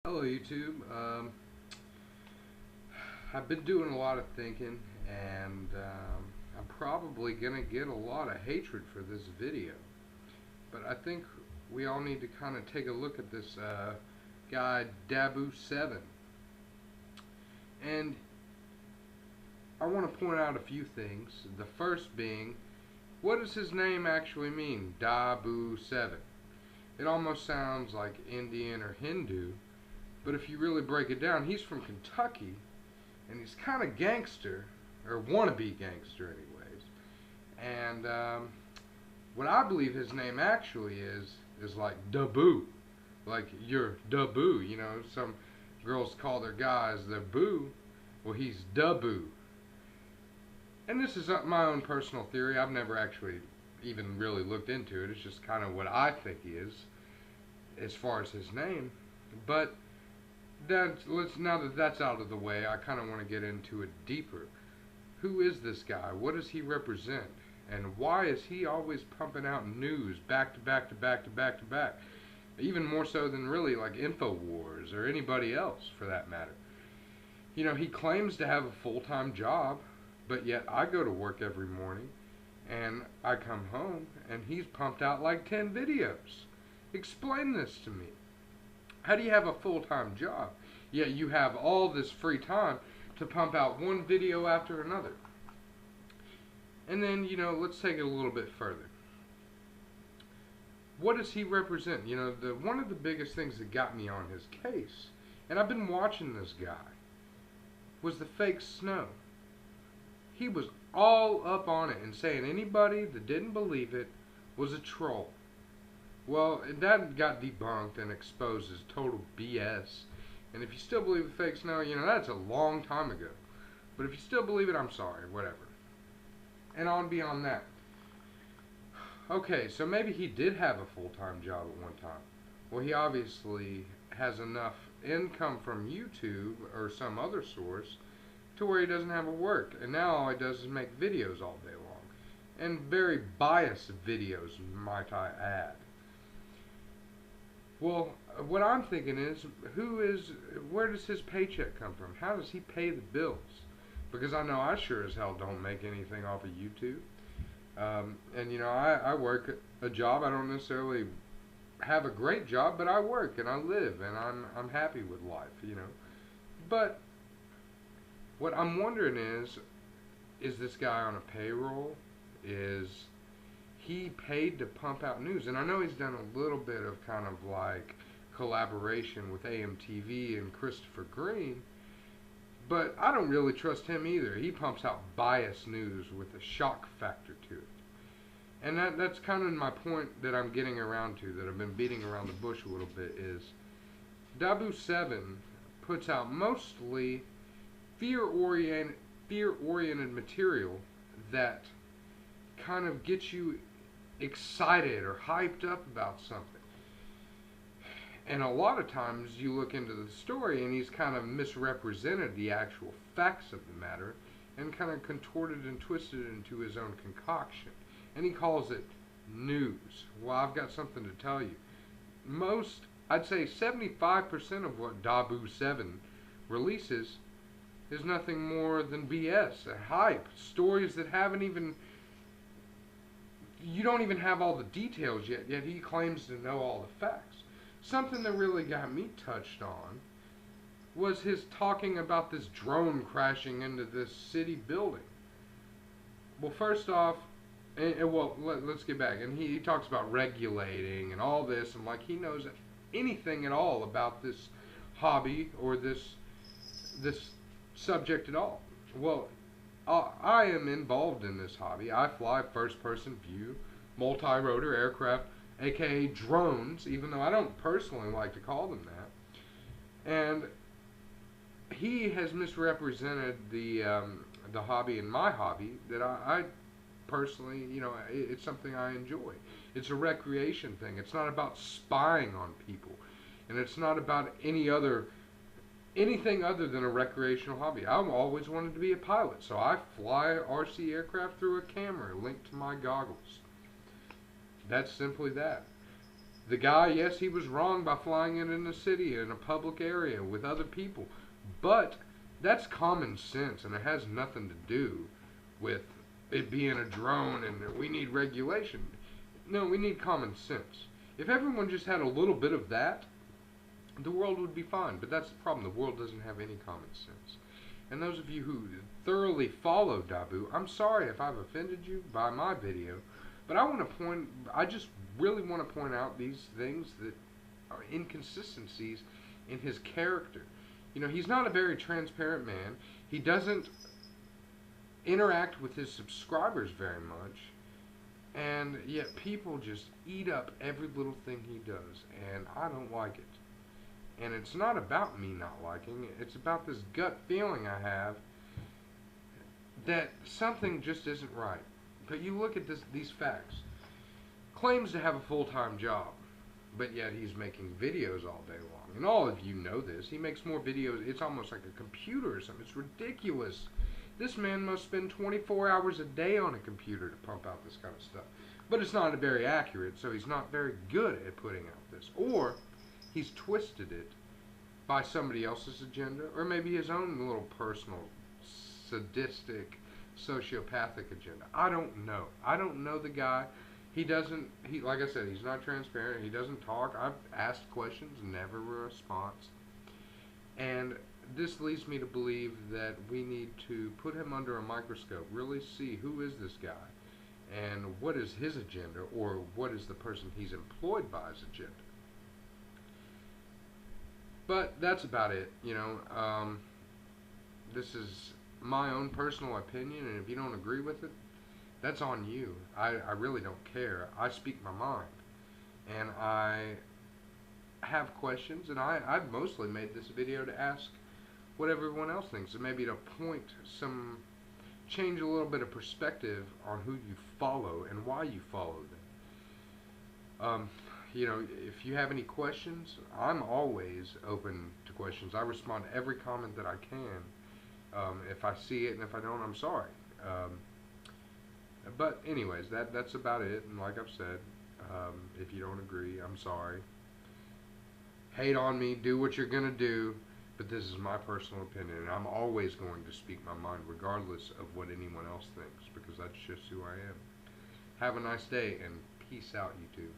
Hello YouTube. I've been doing a lot of thinking and I'm probably going to get a lot of hatred for this video. But I think we all need to kind of take a look at this guy Dahboo77. And I want to point out a few things. The first being, what does his name actually mean? Dahboo7. It almost sounds like Indian or Hindu. But if you really break it down, he's from Kentucky, and he's kind of gangster, or wannabe gangster anyways. And what I believe his name actually is like Dahboo. Like you're Dahboo, you know, some girls call their guys their boo. Well, he's Dahboo. And this is my own personal theory. I've never actually even really looked into it. It's just kind of what I think he is, as far as his name. But now that that's out of the way, I kind of want to get into it deeper. Who is this guy? What does he represent? And why is he always pumping out news back to back to back to back to back? Even more so than really like InfoWars or anybody else for that matter. You know, he claims to have a full-time job, but yet I go to work every morning and I come home and he's pumped out like 10 videos. Explain this to me. How do you have a full-time job, yet you have all this free time to pump out one video after another? And then, you know, let's take it a little bit further. What does he represent? You know, one of the biggest things that got me on his case, and I've been watching this guy, was the fake snow. He was all up on it and saying anybody that didn't believe it was a troll. Well, that got debunked and exposed as total BS. And if you still believe the fake snow, you know, that's a long time ago. But if you still believe it, I'm sorry, whatever. And on beyond that. Okay, so maybe he did have a full-time job at one time. Well, he obviously has enough income from YouTube or some other source to where he doesn't have to work. And now all he does is make videos all day long. And very biased videos, might I add. Well, what I'm thinking is, where does his paycheck come from? How does he pay the bills? Because I know I sure as hell don't make anything off of YouTube. And you know, I work a job. I don't necessarily have a great job, but I work and I live and I'm happy with life, you know. But what I'm wondering is this guy on a payroll? Is he paid to pump out news? And I know he's done a little bit of kind of like collaboration with AMTV and Christopher Green, but I don't really trust him either. He pumps out biased news with a shock factor to it. And that's kind of my point that I'm getting around to, that I've been beating around the bush a little bit, is Dahboo7 puts out mostly fear-oriented material that kind of gets you excited or hyped up about something. And a lot of times you look into the story and he's kind of misrepresented the actual facts of the matter and kind of contorted and twisted it into his own concoction. And he calls it news. Well, I've got something to tell you. I'd say 75% of what Dahboo7 releases is nothing more than BS, a hype, stories that you don't even have all the details yet he claims to know all the facts. Something that really got me touched on was his talking about this drone crashing into this city building. Well, first off, let's get back. And he talks about regulating and all this, and like he knows anything at all about this hobby or this subject at all. Well, I am involved in this hobby. I fly first-person view, multi-rotor aircraft, aka drones, even though I don't personally like to call them that. And he has misrepresented the hobby and my hobby that I personally, you know, it's something I enjoy. It's a recreation thing. It's not about spying on people, and it's not about anything other than a recreational hobby. I've always wanted to be a pilot, so I fly RC aircraft through a camera linked to my goggles. That's simply that. The guy, yes, he was wrong by flying it in a city, in a public area with other people. But that's common sense, and it has nothing to do with it being a drone and we need regulation. No, we need common sense. If everyone just had a little bit of that, the world would be fine. But that's the problem. The world doesn't have any common sense. And those of you who thoroughly follow Dahboo, I'm sorry if I've offended you by my video, but I just really want to point out these things that are inconsistencies in his character. You know, he's not a very transparent man. He doesn't interact with his subscribers very much. And yet people just eat up every little thing he does. And I don't like it. And it's not about me not liking it. It's about this gut feeling I have that something just isn't right. But you look at these facts. Claims to have a full-time job, but yet he's making videos all day long. And all of you know this. He makes more videos. It's almost like a computer or something. It's ridiculous. This man must spend 24 hours a day on a computer to pump out this kind of stuff. But it's not very accurate, so he's not very good at putting out this. Or he's twisted it by somebody else's agenda, or maybe his own little personal, sadistic, sociopathic agenda. I don't know. I don't know the guy. Like I said, he's not transparent. He doesn't talk. I've asked questions, never a response. And this leads me to believe that we need to put him under a microscope, really see who is this guy, and what is his agenda, or what is the person he's employed by's agenda. But that's about it, you know. This is my own personal opinion, and if you don't agree with it, that's on you. I really don't care. I speak my mind, and I have questions, and I've mostly made this video to ask what everyone else thinks, and maybe to change a little bit of perspective on who you follow and why you follow them. You know, if you have any questions, I'm always open to questions. I respond to every comment that I can. If I see it, and if I don't, I'm sorry. But anyways, that's about it. And like I've said, if you don't agree, I'm sorry. Hate on me, do what you're gonna do, but this is my personal opinion, and I'm always going to speak my mind regardless of what anyone else thinks, because that's just who I am. Have a nice day, and peace out, YouTube.